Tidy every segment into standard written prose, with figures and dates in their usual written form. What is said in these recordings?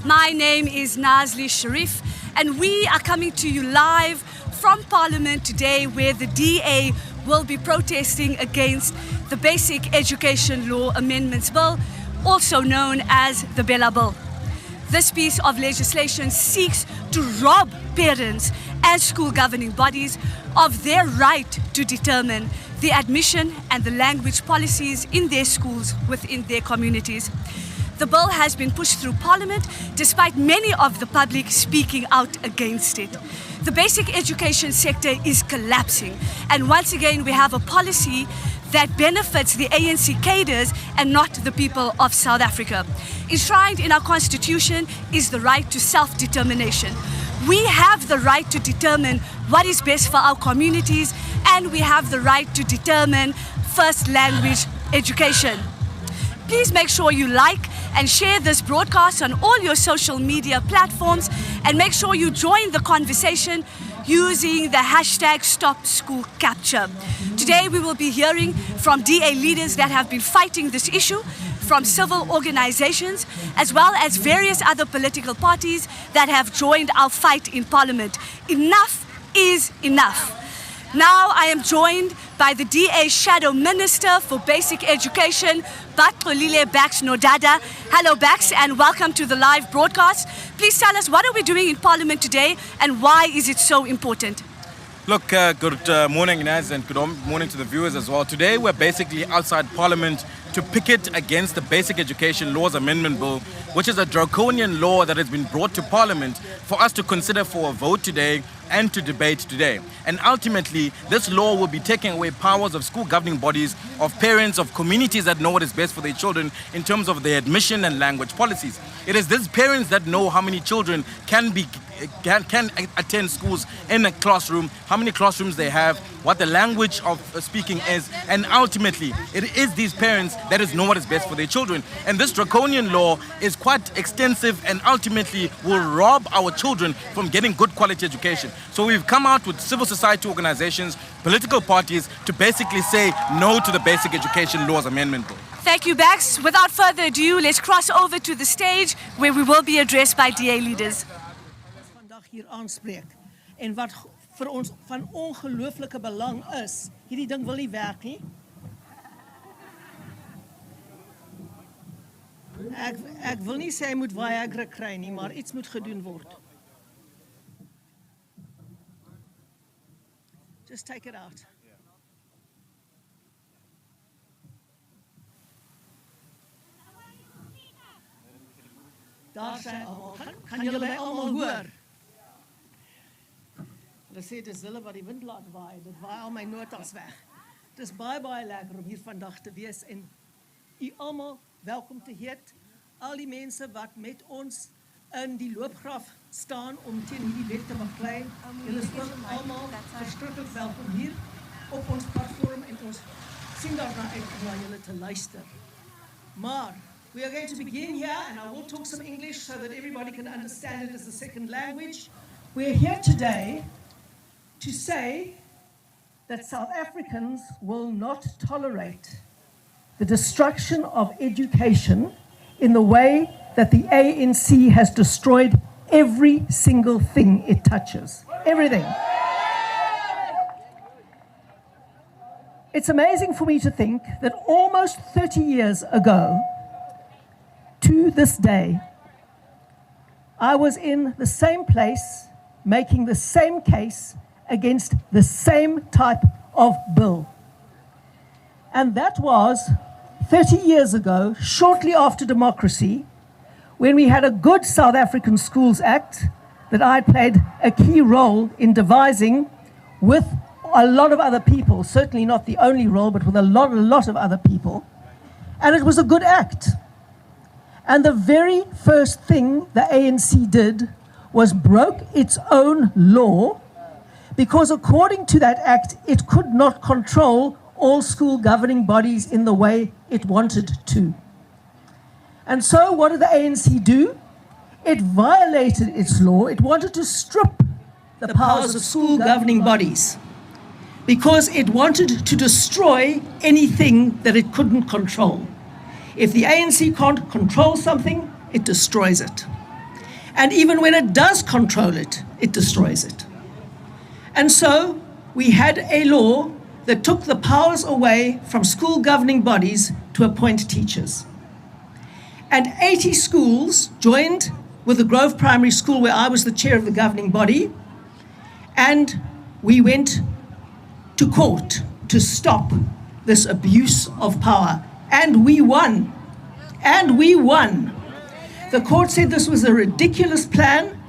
My name is Nazli Sharif, and we are coming to you live from Parliament today, where the DA will be protesting against the Basic Education Law Amendments Bill, also known as the Bella Bill. This piece of legislation seeks to rob parents and school governing bodies of their right to determine the admission and the language policies in their schools within their communities. The bill has been pushed through Parliament despite many of the public speaking out against it. The basic education sector is collapsing, and once again we have a policy that benefits the ANC cadres and not the people of South Africa. Enshrined in our constitution is the right to self-determination. We have the right to determine what is best for our communities, and we have the right to determine first language education. Please make sure you like and share this broadcast on all your social media platforms, and make sure you join the conversation using the hashtag #StopSchoolCapture. Today we will be hearing from DA leaders that have been fighting this issue, from civil organizations, as well as various other political parties that have joined our fight in Parliament. Enough is enough. Now I am joined by the DA Shadow Minister for Basic Education, Batolile Bax Nodada. Hello Bax, and welcome to the live broadcast. Please tell us, what are we doing in Parliament today and why is it so important? Look, good morning Naz, and good morning to the viewers as well. Today we're basically outside Parliament to picket against the Basic Education Laws Amendment Bill, which is a draconian law that has been brought to Parliament for us to consider for a vote today and to debate today. And ultimately, this law will be taking away powers of school governing bodies, of parents, of communities that know what is best for their children in terms of their admission and language policies. It is these parents that know how many children can attend schools in a classroom, how many classrooms they have, what the language of speaking is, and ultimately it is these parents that know what is best for their children. And this draconian law is quite extensive and ultimately will rob our children from getting good quality education. So we've come out with civil society organizations, political parties, to basically say no to the Basic Education Laws Amendment Bill. Thank you, Bax. Without further ado, let's cross over to the stage where we will be addressed by DA leaders. Hier aanspreek en wat vir ons van ongelooflike belang is, hierdie ding wil nie werk nie. Ek wil nie sê hy moet Viagra kry nie, maar iets moet gedoen word. Just take it out. Daar sê almal, kan julle my almal hoor? Hulle sê dis hulle wat die wind laat waai, dit waai al my notas weg. Het is baie lekker om hier vandag te wees en u almal welkom te heet. Al die mense wat met ons in die loopgraaf staan om teen hierdie wet te beklei. Julle is ook almal verskriklik welkom hier op ons platform en ons sien daarna uit om na julle te luister. Maar we are going to begin here, and I will talk some English so that everybody can understand it as a second language. We are here today to say that South Africans will not tolerate the destruction of education in the way that the ANC has destroyed every single thing it touches. Everything. It's amazing for me to think that almost 30 years ago, to this day, I was in the same place making the same case against the same type of bill. And that was 30 years ago, shortly after democracy, when we had a good South African Schools Act that I played a key role in devising with a lot of other people, certainly not the only role, but with a lot of other people. And it was a good act. And the very first thing the ANC did was broke its own law, because according to that act, it could not control all school governing bodies in the way it wanted to. And so what did the ANC do? It violated its law. It wanted to strip the powers of school governing bodies because it wanted to destroy anything that it couldn't control. If the ANC can't control something, it destroys it. And even when it does control it, it destroys it. And so we had a law that took the powers away from school governing bodies to appoint teachers. And 80 schools joined with the Grove Primary School, where I was the chair of the governing body, and we went to court to stop this abuse of power. And we won. And we won. The court said this was a ridiculous plan,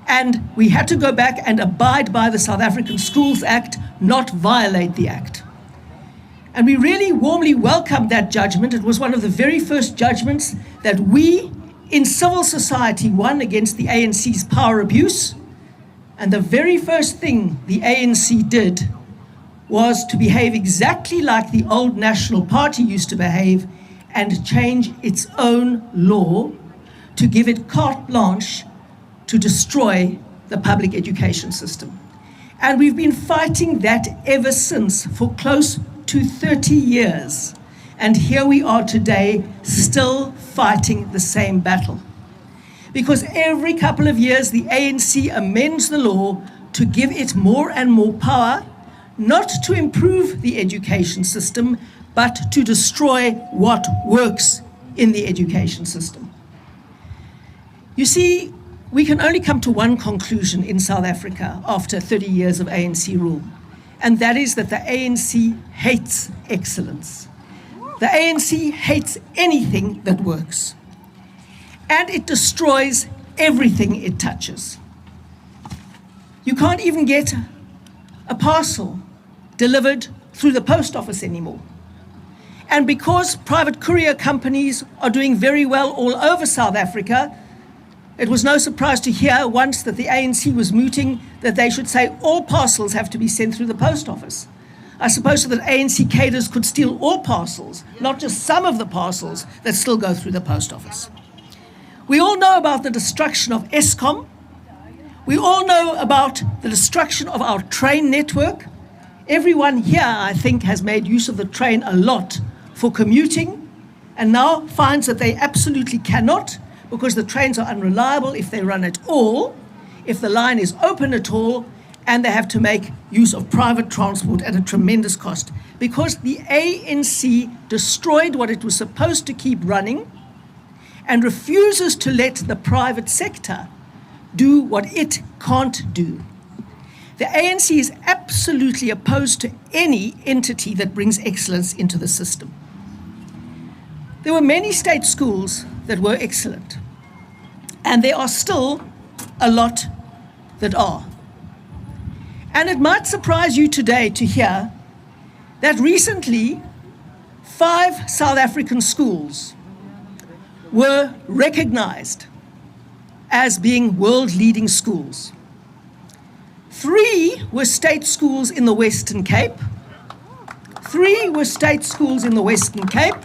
and we had to go back and abide by the South African Schools Act, not violate the Act. And we really warmly welcomed that judgment. It was one of the very first judgments that we in civil society won against the ANC's power abuse. And the very first thing the ANC did was to behave exactly like the old National Party used to behave and change its own law to give it carte blanche to destroy the public education system. And we've been fighting that ever since for close to 30 years. And here we are today, still fighting the same battle. Because every couple of years, the ANC amends the law to give it more and more power, not to improve the education system, but to destroy what works in the education system. You see, we can only come to one conclusion in South Africa after 30 years of ANC rule, and that is that the ANC hates excellence. The ANC hates anything that works, and it destroys everything it touches. You can't even get a parcel delivered through the post office anymore. And because private courier companies are doing very well all over South Africa, it was no surprise to hear once that the ANC was mooting that they should say all parcels have to be sent through the post office. I suppose so that ANC cadres could steal all parcels, not just some of the parcels that still go through the post office. We all know about the destruction of Eskom. We all know about the destruction of our train network. Everyone here, I think, has made use of the train a lot for commuting and now finds that they absolutely cannot, because the trains are unreliable if they run at all, if the line is open at all, and they have to make use of private transport at a tremendous cost, because the ANC destroyed what it was supposed to keep running and refuses to let the private sector do what it can't do. The ANC is absolutely opposed to any entity that brings excellence into the system. There were many state schools that were excellent, and there are still a lot that are. And it might surprise you today to hear that recently 5 South African schools were recognized as being world-leading schools. 3 were state schools in the Western Cape. 3 were state schools in the Western Cape.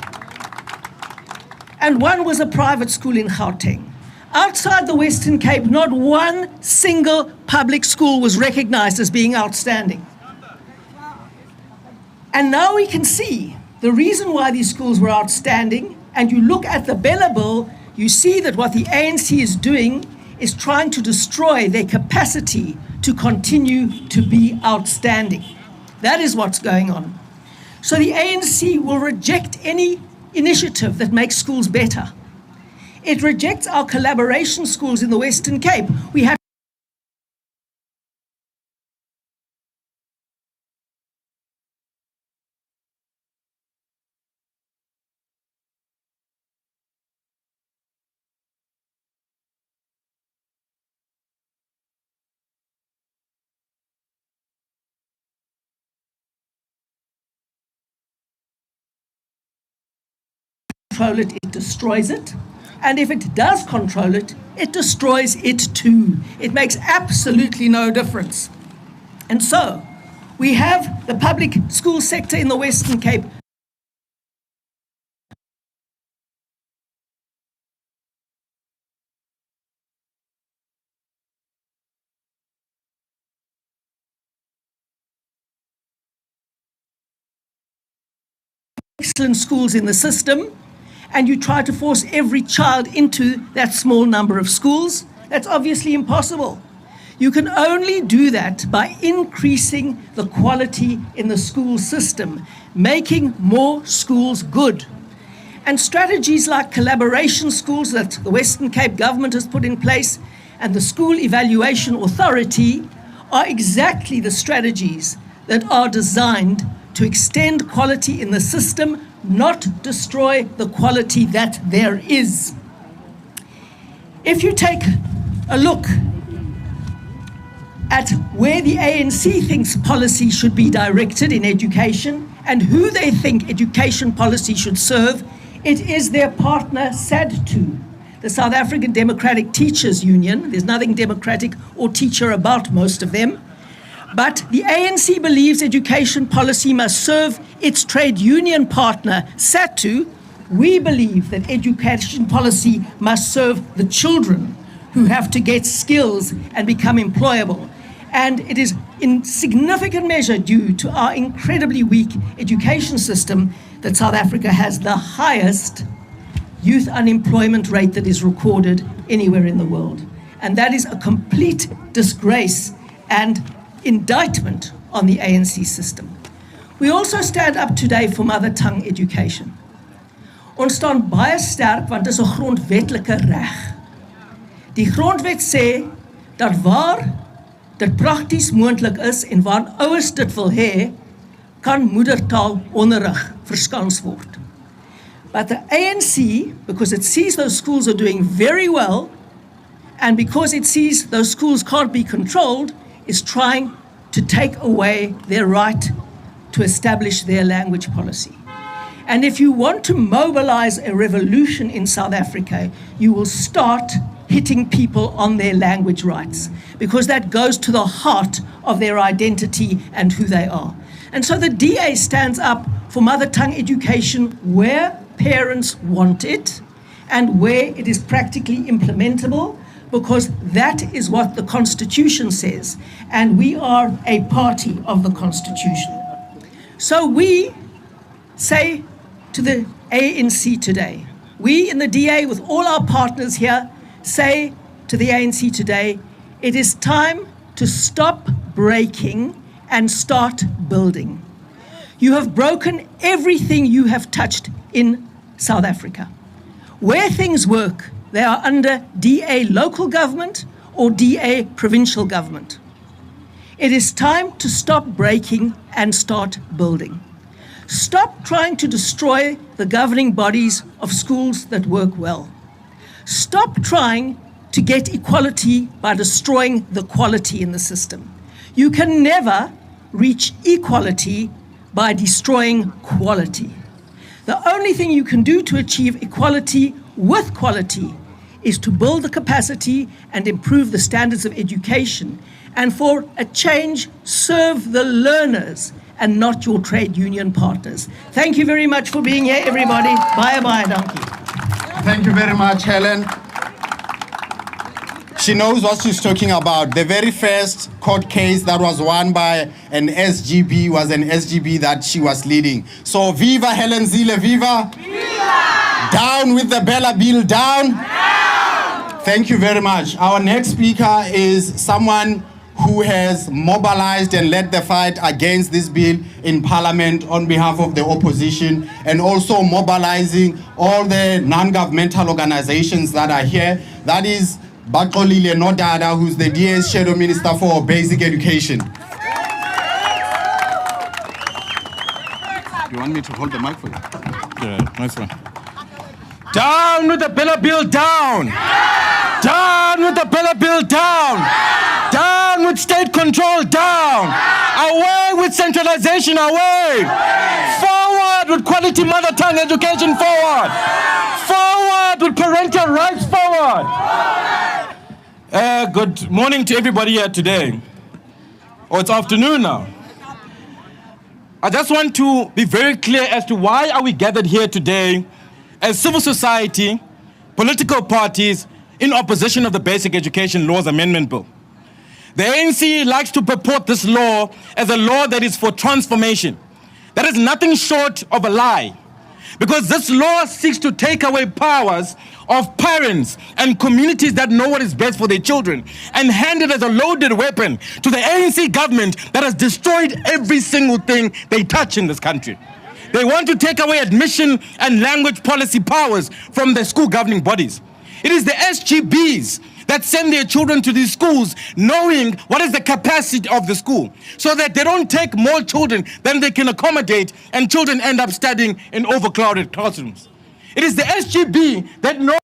And 1 was a private school in Gauteng. Outside the Western Cape, not one single public school was recognized as being outstanding. And now we can see the reason why these schools were outstanding, and you look at the Bella Bill, you see that what the ANC is doing is trying to destroy their capacity to continue to be outstanding. That is what's going on. So the ANC will reject any initiative that makes schools better. It rejects our collaboration schools in the Western Cape. We have control it, it destroys it. And if it does control it, it destroys it too. It makes absolutely no difference. And so, we have the public school sector in the Western Cape excellent schools in the system, and you try to force every child into that small number of schools, that's obviously impossible. You can only do that by increasing the quality in the school system, making more schools good. And strategies like collaboration schools that the Western Cape government has put in place and the School Evaluation Authority are exactly the strategies that are designed to extend quality in the system, not destroy the quality that there is. If you take a look at where the ANC thinks policy should be directed in education and who they think education policy should serve, it is their partner SADTU, the South African Democratic Teachers Union. There's nothing democratic or teacher about most of them. But the ANC believes education policy must serve its trade union partner, SADTU. We believe that education policy must serve the children who have to get skills and become employable. And it is in significant measure due to our incredibly weak education system that South Africa has the highest youth unemployment rate that is recorded anywhere in the world. And that is a complete disgrace and indictment on the ANC system. We also stand up today for mother tongue education. Ons staan baie sterk want dit is 'n grondwetlike reg. Die grondwet sê dat waar dit prakties moontlik is en waar ouers dit wil hê, kan moedertaalonderrig verskans word. But the ANC, because it sees those schools are doing very well, and because it sees those schools can't be controlled, is trying to take away their right to establish their language policy. And if you want to mobilize a revolution in South Africa, you will start hitting people on their language rights, because that goes to the heart of their identity and who they are. And so the DA stands up for mother tongue education where parents want it and where it is practically implementable, because that is what the Constitution says, and we are a party of the Constitution. So we say to the ANC today, we in the DA with all our partners here say to the ANC today, it is time to stop breaking and start building. You have broken everything you have touched in South Africa. Where things work, they are under DA local government or DA provincial government. It is time to stop breaking and start building. Stop trying to destroy the governing bodies of schools that work well. Stop trying to get equality by destroying the quality in the system. You can never reach equality by destroying quality. The only thing you can do to achieve equality with quality is to build the capacity and improve the standards of education, and for a change, serve the learners and not your trade union partners. Thank you very much for being here, everybody. Bye bye, donkey. Thank you very much, Helen. She knows what she's talking about. The very first court case that was won by an SGB was an SGB that she was leading. So viva Helen Zille, viva! Viva! Down with the Bella Bill, down! Down! Thank you very much. Our next speaker is someone who has mobilized and led the fight against this bill in Parliament on behalf of the opposition, and also mobilizing all the non-governmental organizations that are here. That is Baxolile Nodada, who's the DA's Shadow Minister for Basic Education. You want me to hold the mic for you? Yeah, nice one. Down with the Bella Bill, down! Down, down with the Bella Bill, down! Down, down with state control, down! Away with centralization, away! Forward with quality mother tongue education, forward! Forward with parental rights, forward! Good morning to everybody here today. Or it's afternoon now. I just want to be very clear as to why are we gathered here today as civil society, political parties in opposition of the Basic Education Laws Amendment Bill. The ANC likes to purport this law as a law that is for transformation. That is nothing short of a lie. Because this law seeks to take away powers of parents and communities that know what is best for their children and hand it as a loaded weapon to the ANC government that has destroyed every single thing they touch in this country. They want to take away admission and language policy powers from the school governing bodies. It is the SGBs that send their children to these schools knowing what is the capacity of the school so that they don't take more children than they can accommodate and children end up studying in overcrowded classrooms. It is the SGB that knows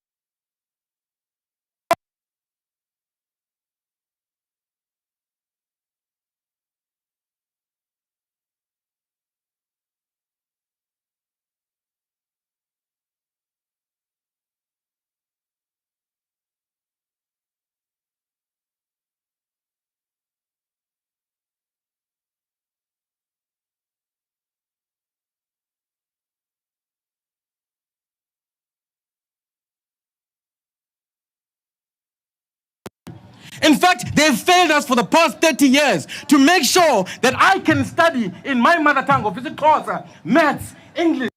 in fact, they've failed us for the past 30 years to make sure that I can study in my mother tongue, of Xhosa, maths, English,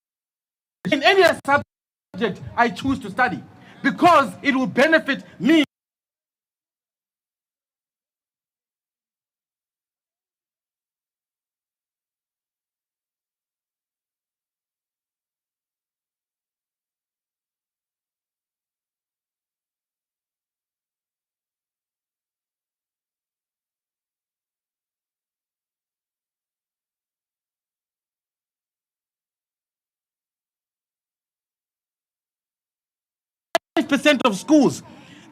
in any subject I choose to study, because it will benefit me. Percent of schools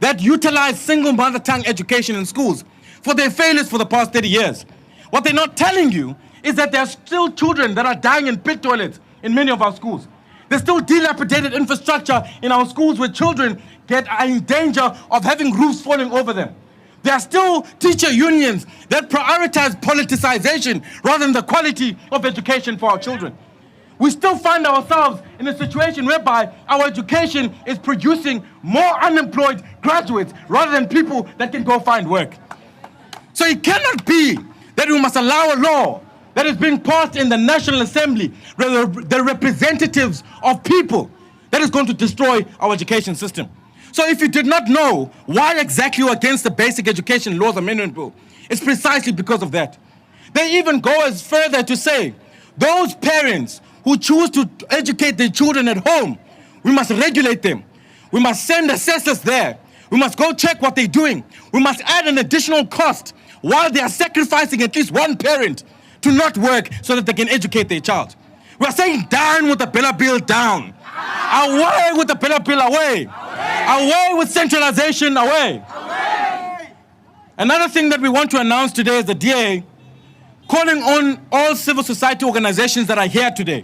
that utilize single mother tongue education in schools for their failures for the past 30 years. What they're not telling you is that there are still children that are dying in pit toilets in many of our schools. There's still dilapidated infrastructure in our schools where children are in danger of having roofs falling over them. There are still teacher unions that prioritize politicization rather than the quality of education for our children. We still find ourselves in a situation whereby our education is producing more unemployed graduates rather than people that can go find work. So it cannot be that we must allow a law that is being passed in the National Assembly, the representatives of people, that is going to destroy our education system. So if you did not know why exactly you're against the Basic Education Laws Amendment Bill, it's precisely because of that. They even go as further to say, those parents who choose to educate their children at home, we must regulate them. We must send assessors there. We must go check what they're doing. We must add an additional cost while they are sacrificing at least one parent to not work so that they can educate their child. We are saying down with the Bella Bill, down. Away with the Bella Bill, away. Away with centralization, away. Another thing that we want to announce today is the DA calling on all civil society organizations that are here today,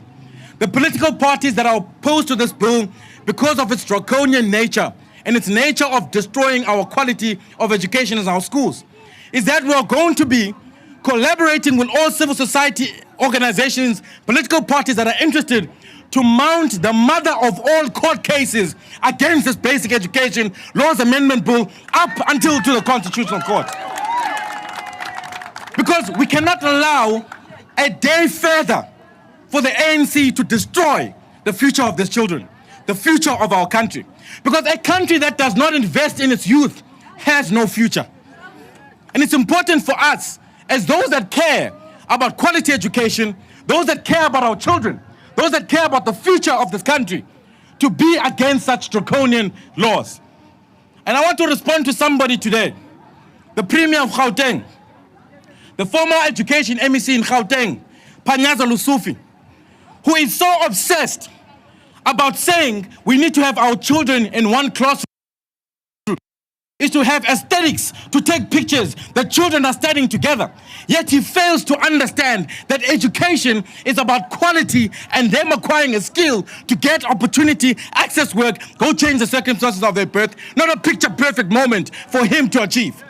the political parties that are opposed to this bill because of its draconian nature and its nature of destroying our quality of education in our schools, is that we are going to be collaborating with all civil society organizations, political parties that are interested to mount the mother of all court cases against this Basic Education Laws Amendment Bill up until to the Constitutional Court. Because we cannot allow a day further for the ANC to destroy the future of these children, the future of our country. Because a country that does not invest in its youth has no future. And it's important for us, as those that care about quality education, those that care about our children, those that care about the future of this country, to be against such draconian laws. And I want to respond to somebody today, the Premier of Gauteng, the former education MEC in Gauteng, Panyaza Lusufi, who is so obsessed about saying we need to have our children in one classroom, is to have aesthetics, to take pictures that children are studying together. Yet he fails to understand that education is about quality and them acquiring a skill to get opportunity, access work, go change the circumstances of their birth, not a picture-perfect moment for him to achieve.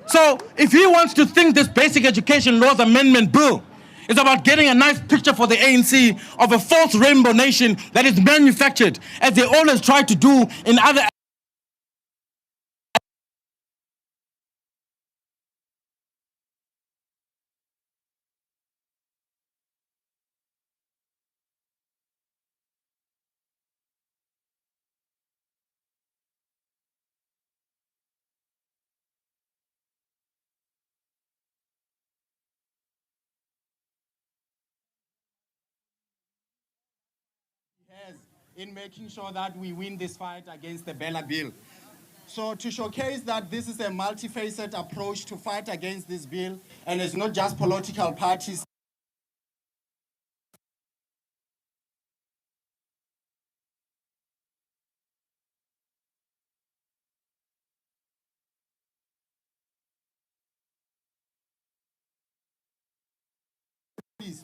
So if he wants to think this Basic Education Laws Amendment Bill is about getting a nice picture for the ANC of a false rainbow nation that is manufactured, as they always try to do in other in making sure that we win this fight against the Bella Bill. So to showcase that this is a multifaceted approach to fight against this bill, and it's not just political parties.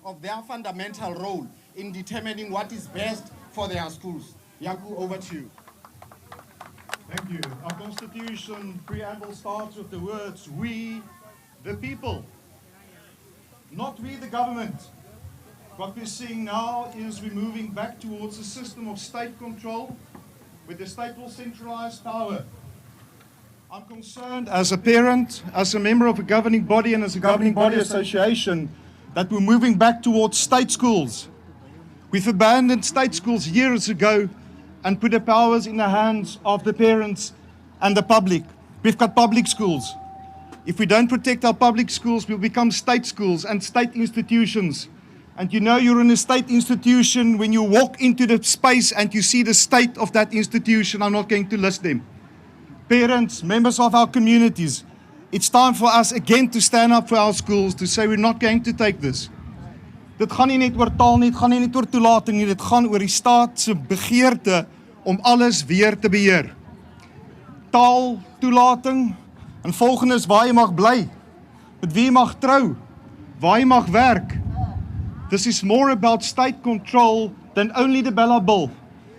Of their fundamental role in determining what is best for their schools. Jaco, over to you. Thank you. Our Constitution preamble starts with the words, we, the people, not we, the government. What we're seeing now is we're moving back towards a system of state control, where the state will centralize power. I'm concerned as a parent, as a member of a governing body and as a governing body association, that we're moving back towards state schools. We've abandoned state schools years ago and put the powers in the hands of the parents and the public. We've got public schools. If we don't protect our public schools, we'll become state schools and state institutions. And you know you're in a state institution when you walk into the space and you see the state of that institution. I'm not going to list them. Parents, members of our communities, it's time for us again to stand up for our schools, to say we're not going to take this. Dit gaan nie net oor taal nie, dit gaan nie net oor toelating nie, dit gaan oor die staat se begeerte om alles weer te beheer. Taal, toelating, en volgende is waar jy mag bly, met wie jy mag trou, waar jy mag werk. This is more about state control than only the Bella Bill.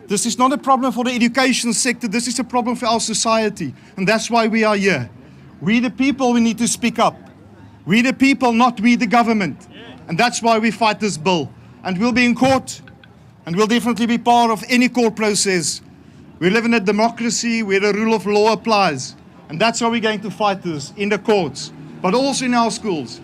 This is not a problem for the education sector, this is a problem for our society, and that's why we are here. We the people, we need to speak up. We the people, not we the government. And that's why we fight this bill. And we'll be in court, and we'll definitely be part of any court process. We live in a democracy where the rule of law applies. And that's how we're going to fight this, in the courts, but also in our schools.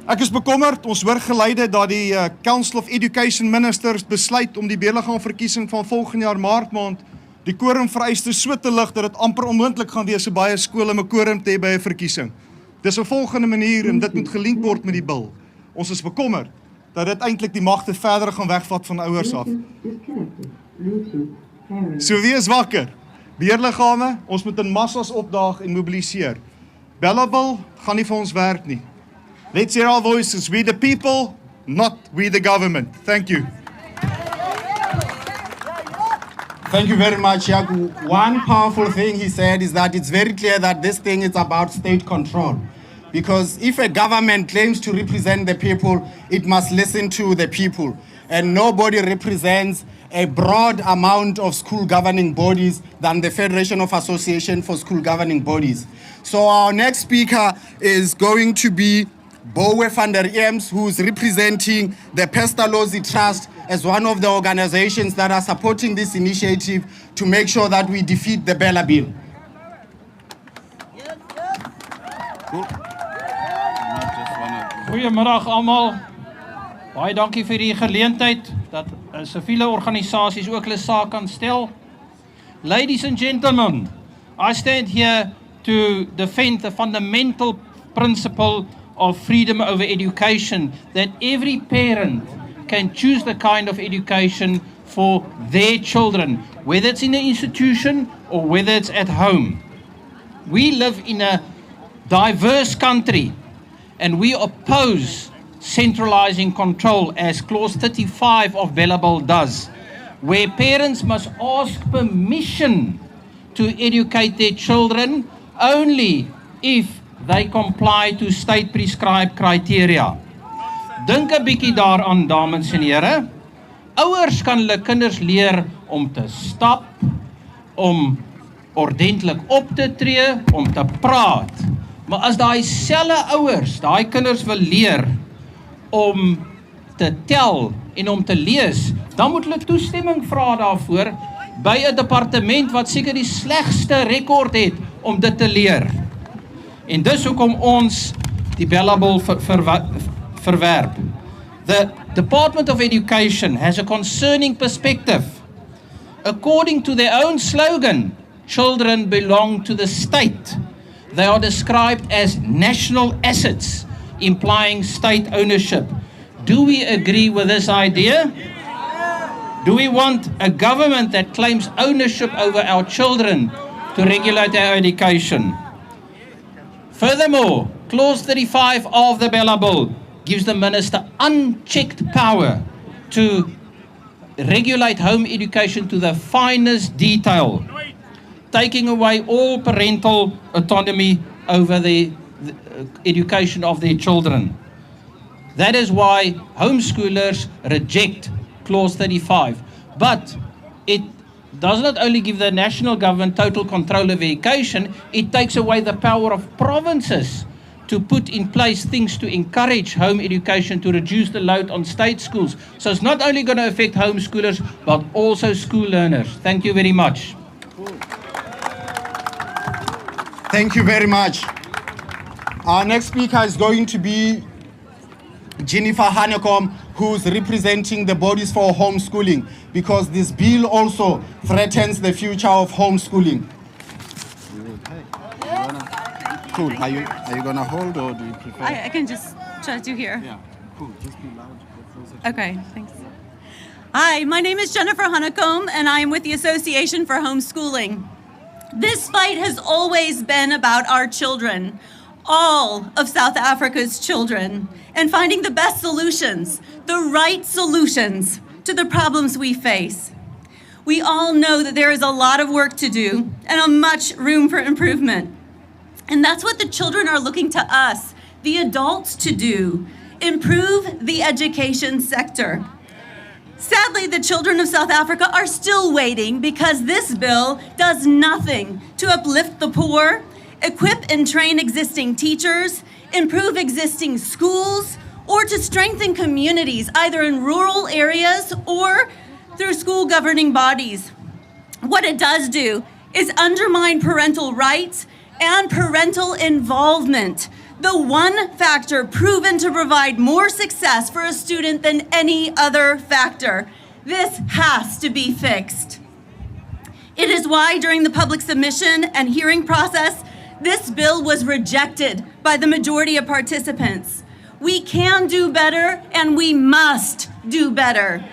Ek is bekommerd, ons hoor geleide dat die Council of Education Ministers besluit om die beheerliggaam verkiesing van volgende jaar Maart maand die quorumvereistes so te lig dat dit amper onmoontlik gaan wees so baie skole om 'n quorum te hê by 'n verkiesing. Dis 'n volgende manier en dit moet gelink word met die bil. Ons is bekommerd dat dit eintlik die magte verder gaan wegvat van ouers af. So wie is wakker? Beheerliggame, ons moet in massas opdaag en mobiliseer. Bella Bill gaan nie vir ons werk nie. Let's hear our voices. We the people, not we the government. Thank you. Thank you very much, Jaco. One powerful thing he said is that it's very clear that this thing is about state control. Because if a government claims to represent the people, it must listen to the people. And nobody represents a broad amount of school governing bodies than the Federation of Association for School Governing Bodies. So our next speaker is going to be Bouwe van der Eems, who's representing the Pestalozzi Trust as one of the organizations that are supporting this initiative to make sure that we defeat the Bella Bill. Goeiemiddag almal. Baie dankie vir die geleentheid dat siviele organisasies ook hulle saak kan stel. Ladies and gentlemen, I stand here to defend the fundamental principle of freedom over education, that every parent can choose the kind of education for their children, whether it's in an institution or whether it's at home. We live in a diverse country and we oppose centralizing control as clause 35 of Bella Bill does, where parents must ask permission to educate their children only if they comply to state prescribed criteria. Dink 'n bietjie daaraan, dames en here. Ouers kan hulle kinders leer om te stap, om ordentlik op te tree, om te praat. Maar as daai selfe ouers, daai kinders wil leer om te tel en om te lees, dan moet hulle toestemming vra daarvoor by 'n departement wat seker die slegste rekord het om dit te leer. En dis hoekom ons die Bella Bill verwerp. The Department of Education has a concerning perspective. According to their own slogan, children belong to the state. They are described as national assets, implying state ownership. Do we agree with this idea? Do we want a government that claims ownership over our children to regulate our education? Furthermore, Clause 35 of the Bella Bill gives the Minister unchecked power to regulate home education to the finest detail, taking away all parental autonomy over the education of their children. That is why homeschoolers reject Clause 35. But it does not only give the national government total control of education, it takes away the power of provinces to put in place things to encourage home education, to reduce the load on state schools. So it's not only going to affect homeschoolers, but also school learners. Thank you very much. Thank you very much. Our next speaker is going to be Jennifer Honeycomb, who's representing the bodies for homeschooling, because this bill also threatens the future of homeschooling. Cool. Are you gonna hold, or do you prefer? I can just try to do here. Yeah. Cool. Just be loud. Okay, thanks. Hi, my name is Jennifer Honeycomb, and I am with the Association for Homeschooling. This fight has always been about our children, all of South Africa's children, and finding the best solutions, the right solutions to the problems we face. We all know that there is a lot of work to do and a much room for improvement. And that's what the children are looking to us, the adults, to do: improve the education sector. Sadly, the children of South Africa are still waiting because this bill does nothing to uplift the poor, equip and train existing teachers, improve existing schools, or to strengthen communities, either in rural areas or through school governing bodies. What it does do is undermine parental rights and parental involvement, the one factor proven to provide more success for a student than any other factor. This has to be fixed. It is why during the public submission and hearing process, this bill was rejected by the majority of participants. We can do better, and we must do better.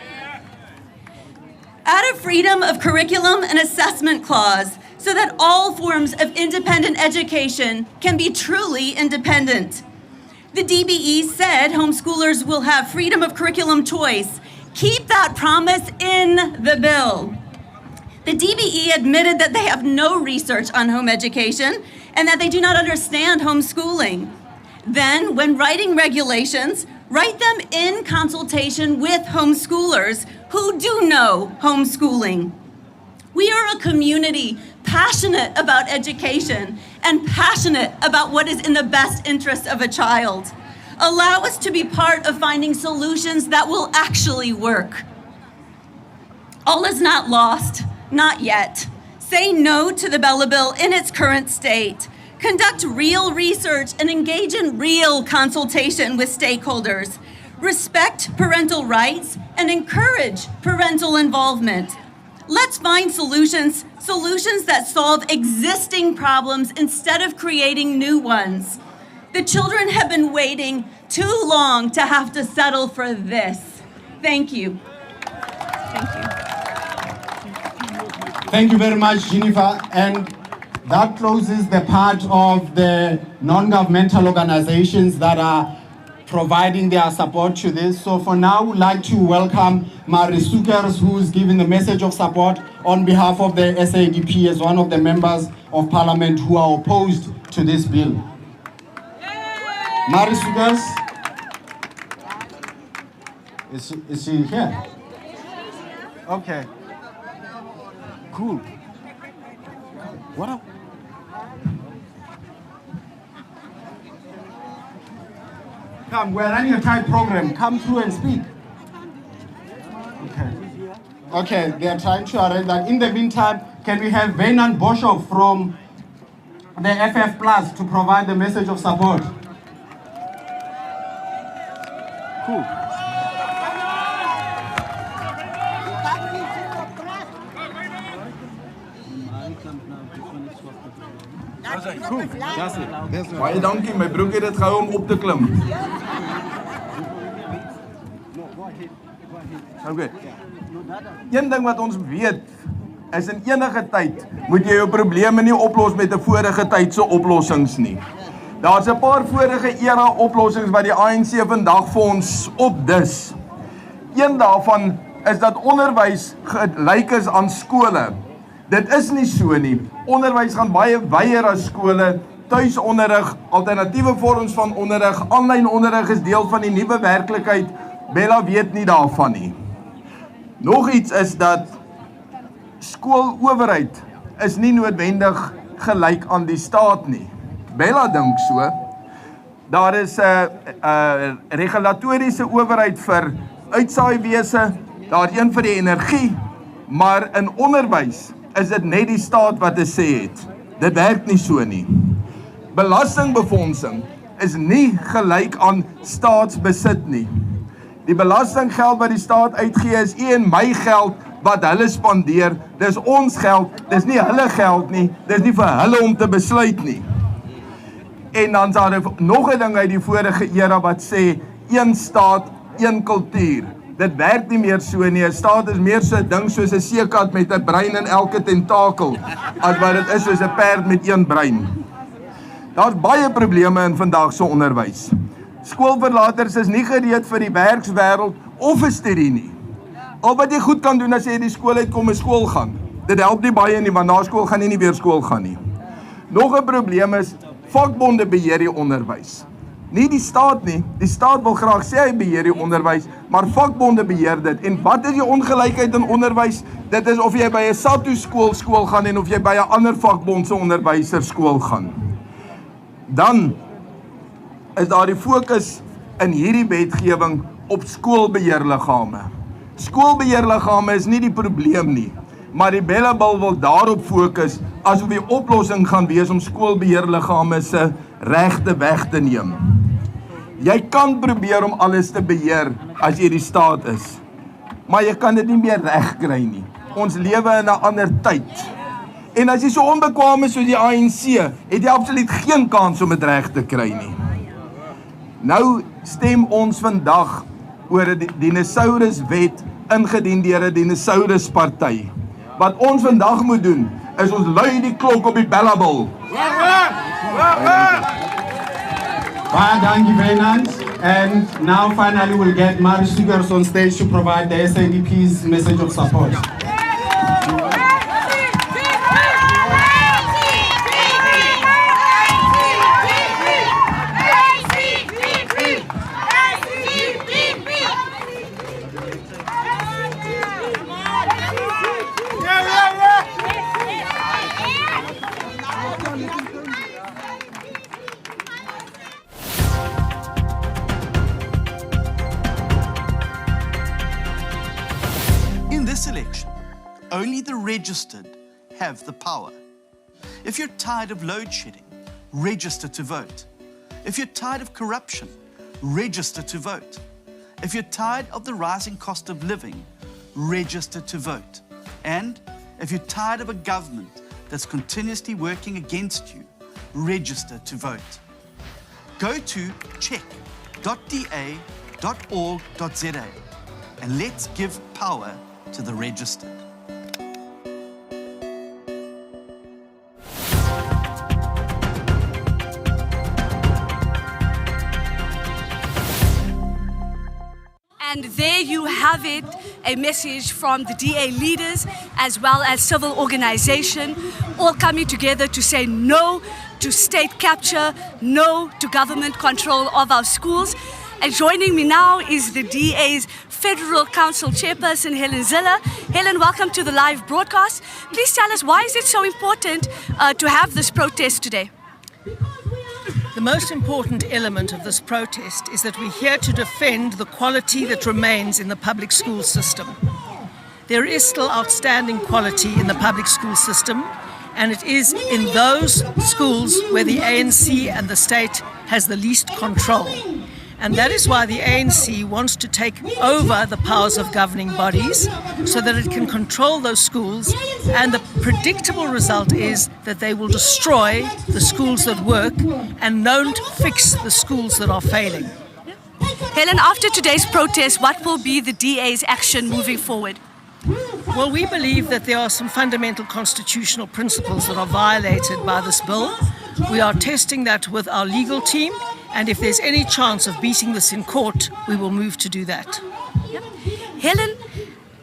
Add a freedom of curriculum and assessment clause so that all forms of independent education can be truly independent. The DBE said homeschoolers will have freedom of curriculum choice. Keep that promise in the bill. The DBE admitted that they have no research on home education and that they do not understand homeschooling. Then, when writing regulations, write them in consultation with homeschoolers who do know homeschooling. We are a community passionate about education and passionate about what is in the best interest of a child. Allow us to be part of finding solutions that will actually work. All is not lost, not yet. Say no to the Bella Bill in its current state. Conduct real research and engage in real consultation with stakeholders. Respect parental rights and encourage parental involvement. Let's find solutions that solve existing problems instead of creating new ones. The children have been waiting too long to have to settle for this. Thank you. Thank you. Thank you very much, Jennifer. And that closes the part of the non-governmental organizations that are providing their support to this. So for now, we'd like to welcome Mari Sukers, who's giving the message of support on behalf of the ACDP as one of the members of parliament who are opposed to this bill. Mari Sukers, is she here? Okay. Cool. What up? Come, we're running a tight program. Come through and speak. Okay. Okay, they are trying to arrange that. In the meantime, can we have Wynand Boshoff from the FF Plus to provide the message of support? Cool. Cool. Baie dankie, my broek het dit gehou om op te klim. Okay. Een ding wat ons weet is in enige tyd moet jy jou probleme nie oplos met 'n vorige tyd se oplossings nie. Daar's 'n paar vorige era oplossings wat die ANC vandag vir ons opdis. Een daarvan is dat onderwys gelyk is aan skole. Dit is nie so nie. Onderwys gaan baie wyer as skole. Tuisonderrig, alternatiewe vorms van onderrig, aanlyn onderrig is deel van die nuwe werklikheid. Bella weet nie daarvan nie. Nog iets is dat skoolowerheid is nie noodwendig gelyk aan die staat nie. Bella dink so. Daar is 'n regulatoriese owerheid vir uitsaaiwese, daar een vir die energie, maar in onderwys is dit net die staat wat te sê het. Dit werk nie so nie. Belastingbefondsing is nie gelyk aan staatsbesit nie. Die belastinggeld wat die staat uitgee is u en my geld wat hulle spandeer. Dis ons geld, dis nie hulle geld nie, dis nie vir hulle om te besluit nie. En dan is daar nog 'n ding uit die vorige era wat sê, een staat, een kultuur. Dit werk nie meer so nie. 'n Staat is meer so 'n ding soos 'n seekat met 'n brein in elke tentakel, as wat dit is soos 'n perd met een brein. Daar's baie probleme in vandag se onderwys. Skoolverlaters is nie gereed vir die werkswêreld of 'n studie nie. Al wat jy goed kan doen as jy uit die skool uitkom is skool gaan. Dit help nie baie nie, want na skool gaan jy nie weer skool gaan nie. Nog 'n probleem is vakbonde beheer die onderwys. Nie die staat nie. Die staat wil graag sê hy beheer die onderwys, maar vakbonde beheer dit. En wat is die ongelykheid in onderwys? Dit is of jy by 'n SATU skool gaan en of jy by 'n ander vakbond se onderwyser skool gaan. Dan is daar die fokus in hierdie wetgewing op skoolbeheerliggame. Skoolbeheerliggame is nie die probleem nie, maar die Bella-bil wil daarop fokus asof die oplossing gaan wees om skoolbeheerliggame se regte weg te neem. Jy kan probeer om alles te beheer as jy die staat is, maar jy kan dit nie meer regkry nie. Ons lewe in 'n ander tyd. En as jy so onbekwaam is soos die ANC, het jy absoluut geen kans om dit reg te kry nie. Nou stem ons vandag oor 'n dinosauruswet ingedien deur 'n dinosaurusparty. Wat ons vandag moet doen, is ons lui die klok op die Bella-bil. Well, thank you, Wynand. And now finally we'll get Sukers on stage to provide the ACDP's message of support. In this election, only the registered have the power. If you're tired of load shedding, register to vote. If you're tired of corruption, register to vote. If you're tired of the rising cost of living, register to vote. And if you're tired of a government that's continuously working against you, register to vote. Go to check.da.org.za and let's give power to the registered. And there you have it, a message from the DA leaders as well as civil organization, all coming together to say no to state capture, no to government control of our schools. And joining me now is the DA's Federal Council Chairperson, Helen Zille. Helen, welcome to the live broadcast. Please tell us, why is it so important to have this protest today? The most important element of this protest is that we're here to defend the quality that remains in the public school system. There is still outstanding quality in the public school system, and it is in those schools where the ANC and the state has the least control. And that is why the ANC wants to take over the powers of governing bodies so that it can control those schools. And the predictable result is that they will destroy the schools that work and don't fix the schools that are failing. Helen, after today's protest, what will be the DA's action moving forward? Well, we believe that there are some fundamental constitutional principles that are violated by this bill. We are testing that with our legal team, and if there's any chance of beating this in court, we will move to do that. Helen,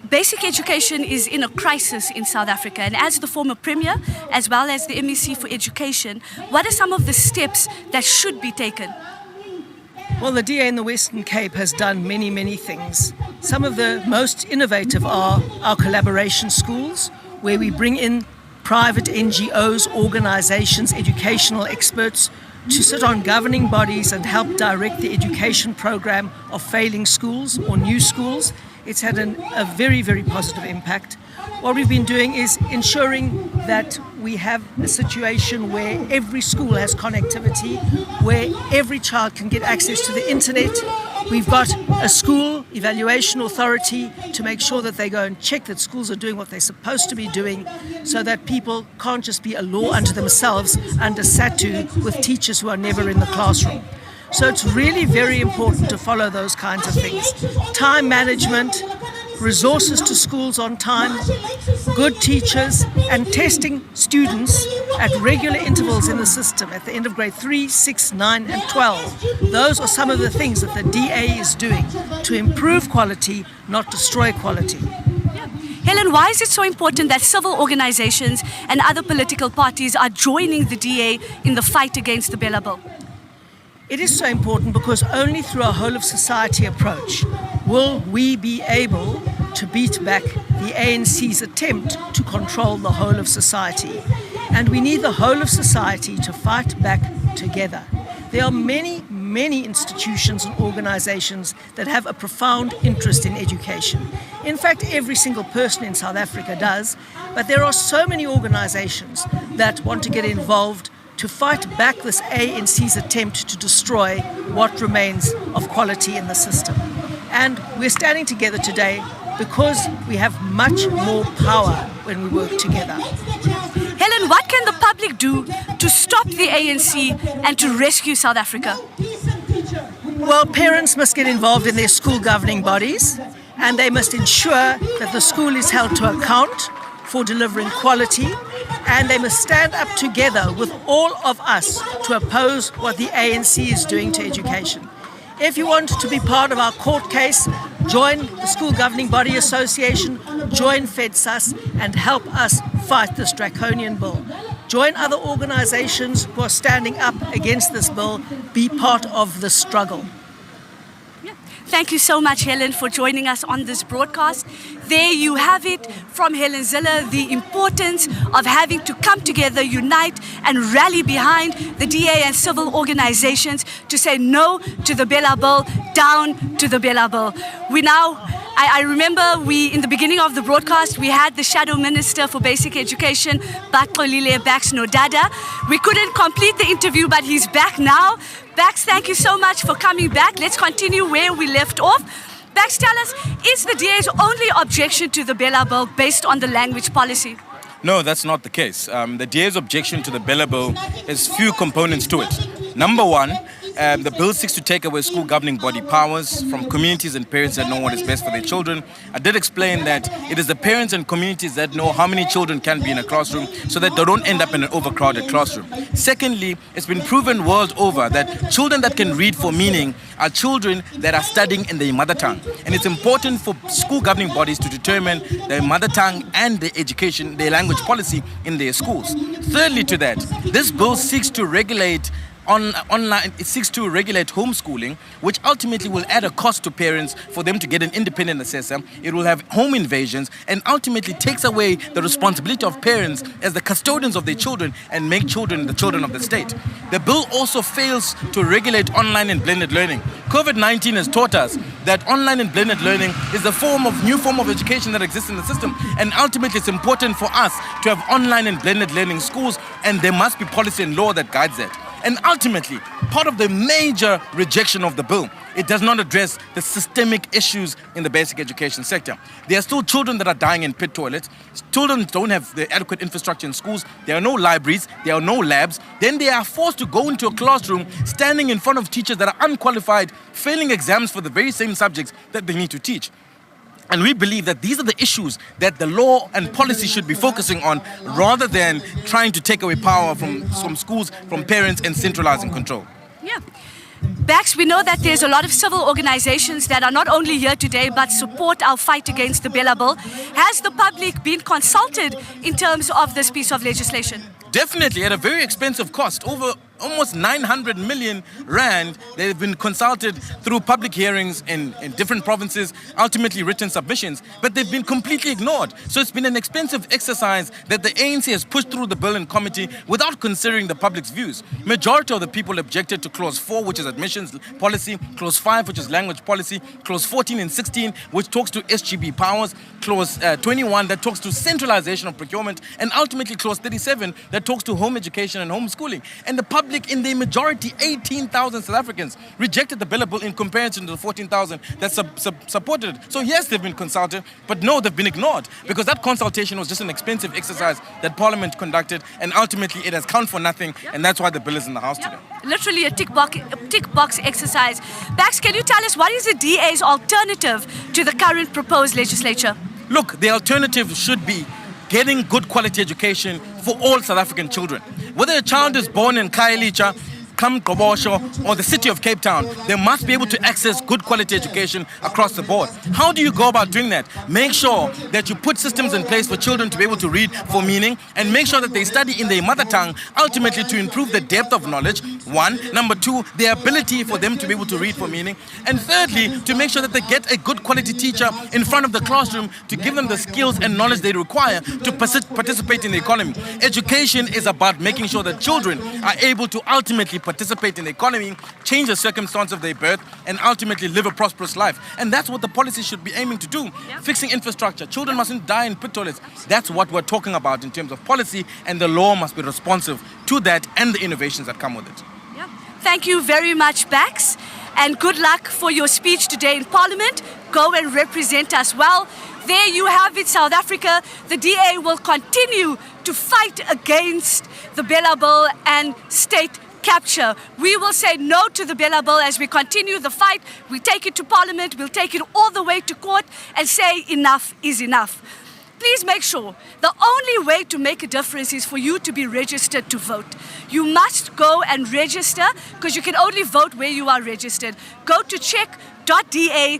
basic education is in a crisis in South Africa, and as the former Premier, as well as the MEC for Education, what are some of the steps that should be taken? Well, the DA in the Western Cape has done many, many things. Some of the most innovative are our collaboration schools, where we bring in private NGOs, organizations, educational experts to sit on governing bodies and help direct the education program of failing schools or new schools. It's had a very, very positive impact. What we've been doing is ensuring that we have a situation where every school has connectivity, where every child can get access to the internet. We've got a school evaluation authority to make sure that they go and check that schools are doing what they're supposed to be doing, so that people can't just be a law unto themselves under SATU with teachers who are never in the classroom. So it's really very important to follow those kinds of things. Time management, resources to schools on time, good teachers, and testing students at regular intervals in the system at the end of grade 3, 6, 9, and 12. Those are some of the things that the DA is doing to improve quality, not destroy quality. Helen, why is it so important that civil organizations and other political parties are joining the DA in the fight against the Bella Bill? It is so important because only through a whole of society approach will we be able to beat back the ANC's attempt to control the whole of society. And we need the whole of society to fight back together. There are many, many institutions and organizations that have a profound interest in education. In fact, every single person in South Africa does, but there are so many organizations that want to get involved to fight back this ANC's attempt to destroy what remains of quality in the system. And we're standing together today because we have much more power when we work together. Helen, what can the public do to stop the ANC and to rescue South Africa? Well, parents must get involved in their school governing bodies, and they must ensure that the school is held to account for delivering quality, and they must stand up together with all of us to oppose what the ANC is doing to education. If you want to be part of our court case, join the School Governing Body Association, join FEDSAS, and help us fight this draconian bill. Join other organizations who are standing up against this bill. Be part of the struggle. Thank you so much, Helen, for joining us on this broadcast. There you have it from Helen Zille, the importance of having to come together, unite, and rally behind the DA and civil organizations to say no to the Bella Bill, down to the Bella Bill. I remember in the beginning of the broadcast, we had the Shadow Minister for Basic Education, Baxolile Bax Nodada. We couldn't complete the interview, but he's back now. Bax, thank you so much for coming back. Let's continue where we left off. Bax, tell us, is the DA's only objection to the Bella Bill based on the language policy? No, that's not the case. The DA's objection to the Bella Bill has few components to it. Number one, the bill seeks to take away school governing body powers from communities and parents that know what is best for their children. I did explain that it is the parents and communities that know how many children can be in a classroom so that they don't end up in an overcrowded classroom. Secondly, it's been proven world over that children that can read for meaning are children that are studying in their mother tongue. And it's important for school governing bodies to determine their mother tongue and their education, their language policy in their schools. Thirdly to that, this bill seeks to regulate online, it seeks to regulate homeschooling, which ultimately will add a cost to parents for them to get an independent assessor. It will have home invasions and ultimately takes away the responsibility of parents as the custodians of their children and make children the children of the state. The bill also fails to regulate online and blended learning. COVID-19 has taught us that online and blended learning is a new form of education that exists in the system, and ultimately it's important for us to have online and blended learning schools, and there must be policy and law that guides that. And ultimately, part of the major rejection of the bill, it does not address the systemic issues in the basic education sector. There are still children that are dying in pit toilets. Children don't have the adequate infrastructure in schools. There are no libraries. There are no labs. Then they are forced to go into a classroom standing in front of teachers that are unqualified, failing exams for the very same subjects that they need to teach. And we believe that these are the issues that the law and policy should be focusing on rather than trying to take away power from schools, from parents, and centralizing control. Yeah. Bax, we know that there's a lot of civil organizations that are not only here today but support our fight against the billable. Has the public been consulted in terms of this piece of legislation? Definitely, at a very expensive cost, over almost 900 million rand. They've been consulted through public hearings in different provinces, ultimately written submissions, but they've been completely ignored. So it's been an expensive exercise that the ANC has pushed through the bill in committee without considering the public's views. Majority of the people objected to Clause 4, which is admissions policy, Clause 5, which is language policy, Clause 14 and 16, which talks to SGB powers, Clause 21 that talks to centralization of procurement, and ultimately Clause 37 that talks to home education and homeschooling. And the public, in their majority, 18,000 South Africans, rejected the billable in comparison to the 14,000 that supported it. So yes, they've been consulted, but no, they've been ignored because that consultation was just an expensive exercise that Parliament conducted, and ultimately it has come for nothing, and that's why the bill is in the House today. Literally a tick box exercise. Bax, can you tell us what is the DA's alternative to the current proposed legislature? Look, the alternative should be getting good quality education for all South African children. Whether a child is born in Khayelitsha, Boshoff, or the city of Cape Town, they must be able to access good quality education across the board. How do you go about doing that? Make sure that you put systems in place for children to be able to read for meaning, and make sure that they study in their mother tongue, ultimately to improve the depth of knowledge, one. Number two, the ability for them to be able to read for meaning. And thirdly, to make sure that they get a good quality teacher in front of the classroom to give them the skills and knowledge they require to participate in the economy. Education is about making sure that children are able to ultimately participate in the economy, change the circumstance of their birth, and ultimately live a prosperous life. And that's what the policy should be aiming to do. Yep. Fixing infrastructure. Children mustn't die in pit toilets. That's what we're talking about in terms of policy, and the law must be responsive to that and the innovations that come with it. Yep. Thank you very much, Bax, and good luck for your speech today in Parliament. Go and represent us well. There you have it, South Africa. The DA will continue to fight against the billable and state capture. We will say no to the billable as we continue the fight. We take it to Parliament, we'll take it all the way to court and say enough is enough. Please make sure the only way to make a difference is for you to be registered to vote. You must go and register because you can only vote where you are registered. Go to check.da.org.za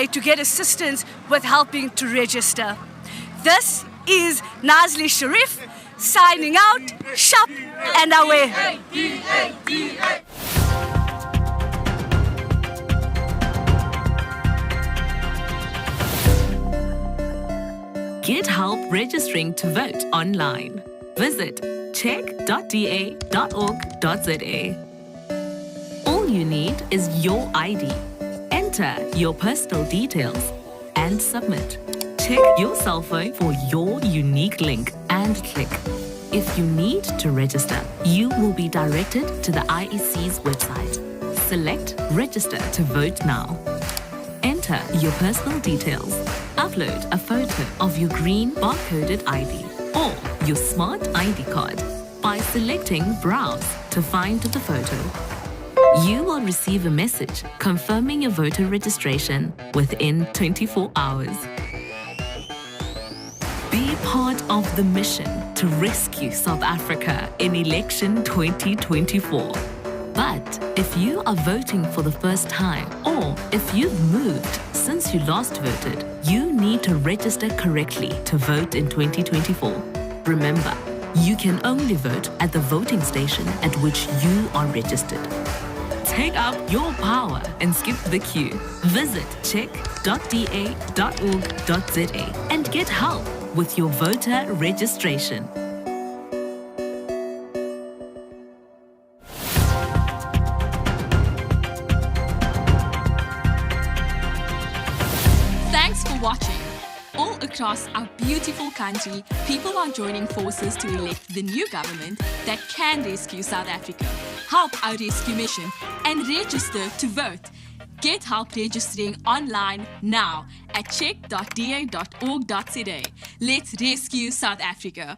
to get assistance with helping to register. This is Nazli Sharif signing out. Shop and away. Get help registering to vote online. Visit check.da.org.za. All you need is your ID. Enter your personal details and submit. Check your cell phone for your unique link and click. If you need to register, you will be directed to the IEC's website. Select Register to vote now. Enter your personal details. Upload a photo of your green barcoded ID or your smart ID card by selecting Browse to find the photo. You will receive a message confirming your voter registration within 24 hours. Be part of the mission to rescue South Africa in election 2024. But if you are voting for the first time, or if you've moved since you last voted, you need to register correctly to vote in 2024. Remember, you can only vote at the voting station at which you are registered. Take up your power and skip the queue. Visit check.da.org.za and get help with your voter registration. Thanks for watching. All across our beautiful country, people are joining forces to elect the new government that can rescue South Africa, help our rescue mission, and register to vote. Get help registering online now at check.da.org.za. Let's rescue South Africa.